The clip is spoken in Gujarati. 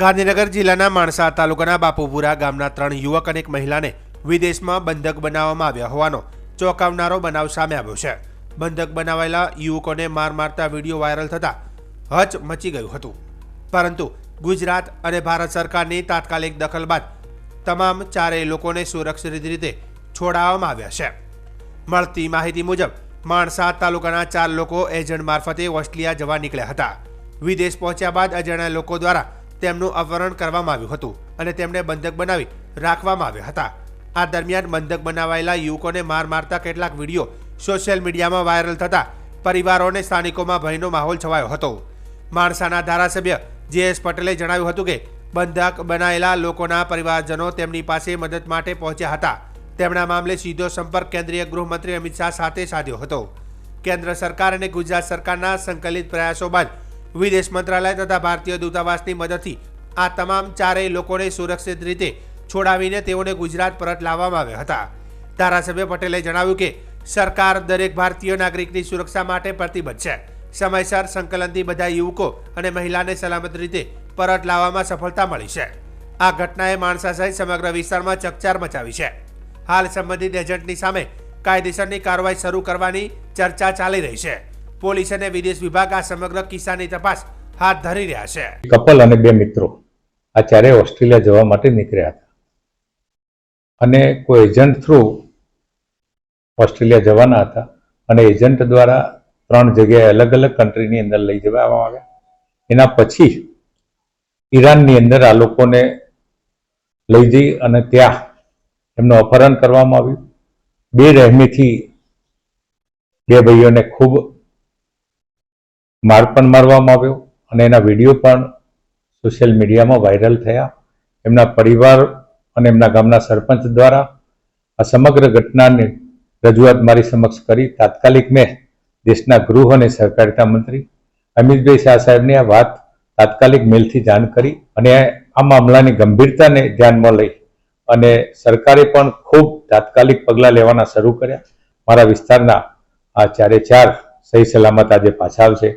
ગાંધીનગર જિલ્લાના માણસા તાલુકાના બાપુપુરા ગામના 3 યુવક અને 1 મહિલાને વિદેશમાં બંધક બનાવવામાં આવ્યા હોવાનો ચોંકાવનારો બનાવ સામે આવ્યો છે। બંધક બનાવાયેલા યુવકોને મારતા વિડીયો વાયરલ થતા હચ મચી ગયું હતું, પરંતુ ગુજરાત અને ભારત સરકારની તાત્કાલિક દખલ બાદ તમામ 4 લોકોને સુરક્ષિત રીતે છોડાવવામાં આવ્યા છે। મળતી માહિતી મુજબ માણસા તાલુકાના 4 લોકો એજન્ટ મારફતે ઓસ્ટ્રેલિયા જવા નીકળ્યા હતા। વિદેશ પહોંચ્યા બાદ અજાણ્યા લોકો દ્વારા તેમનું અપહરણ કરવામાં આવ્યું હતું અને તેમને બંધક બનાવી રાખવામાં આવ્યા હતા। આ દરમિયાન બંધક બનાવાયેલા યુવકોને મારતા કેટલાક વિડીયો સોશિયલ મીડિયામાં વાયરલ થતા પરિવારો અને સ્થાનિકોમાં ભયનો માહોલ છવાયો હતો। માણસાના ધારાસભ્ય જે.એસ. પટેલે જણાવ્યું હતું કે બંધક બનાયેલા લોકોના પરિવારજનો તેમની પાસે મદદ માટે પહોંચ્યા હતા। તેમના મામલે સીધો સંપર્ક કેન્દ્રીય ગૃહમંત્રી અમિત શાહ સાથે સાધ્યો હતો। કેન્દ્ર સરકાર અને ગુજરાત સરકારના સંકલિત પ્રયાસો બાદ વિદેશ મંત્રાલય તથા ભારતીય દૂતાવાસની મદદથી આ તમામ 4 લોકોને સુરક્ષિત રીતે છોડાવીને તેઓને ગુજરાત પરત લાવવામાં આવ્યા હતા। ધારાસભ્ય પટેલે જણાવ્યું કે સરકાર દરેક ભારતીય નાગરિકની સુરક્ષા માટે પ્રતિબદ્ધ છે। સમયસર સંકલનથી બધા યુવકો અને મહિલાને સલામત રીતે પરત લાવવામાં સફળતા મળી છે। આ ઘટનાએ માણસા સહિત સમગ્ર વિસ્તારમાં ચકચાર મચાવી છે। હાલ સંબંધિત એજન્ટની સામે કાયદેસરની કાર્યવાહી શરૂ કરવાની ચર્ચા ચાલી રહી છે। પોલીસ અને વિદેશ વિભાગ આ સમગ્ર કિસ્સાની તપાસ હાથ ધરી રહ્યા છે। કપલ અને 2 મિત્રો આ 4 ઓસ્ટ્રેલિયા જવા માટે નીકળ્યા હતા અને કોઈ એજન્ટ થ્રુ ઓસ્ટ્રેલિયા જવાના હતા અને એજન્ટ દ્વારા 3 જગ્યાએ અલગ અલગ કન્ટ્રીની અંદર લઈ જવામાં આવ્યા। એના પછી ઈરાનની અંદર આ લોકોને લઈ જઈ અને ત્યાં એમનું અપહરણ કરવામાં આવ્યું। બેરહેમીથી 2 ભાઈઓને ખૂબ માર પણ મારવામાં આવ્યો અને એના વિડીયો પણ સોશિયલ મીડિયામાં વાયરલ થયા। એમના પરિવાર અને એમના ગામના સરપંચ દ્વારા આ સમગ્ર ઘટનાની રજૂઆત મારી સમક્ષ કરી તાત્કાલિક મેં દેશના ગૃહ અને સહકારિતા મંત્રી અમિતભાઈ શાહ સાહેબને આ વાત તાત્કાલિક મેલથી જાણ કરી અને આ મામલાની ગંભીરતાને ધ્યાનમાં લઈ અને સરકારે પણ ખૂબ તાત્કાલિક પગલાં લેવાના શરૂ કર્યા। મારા વિસ્તારના આ 4 સહી સલામત આજે પાછા આવશે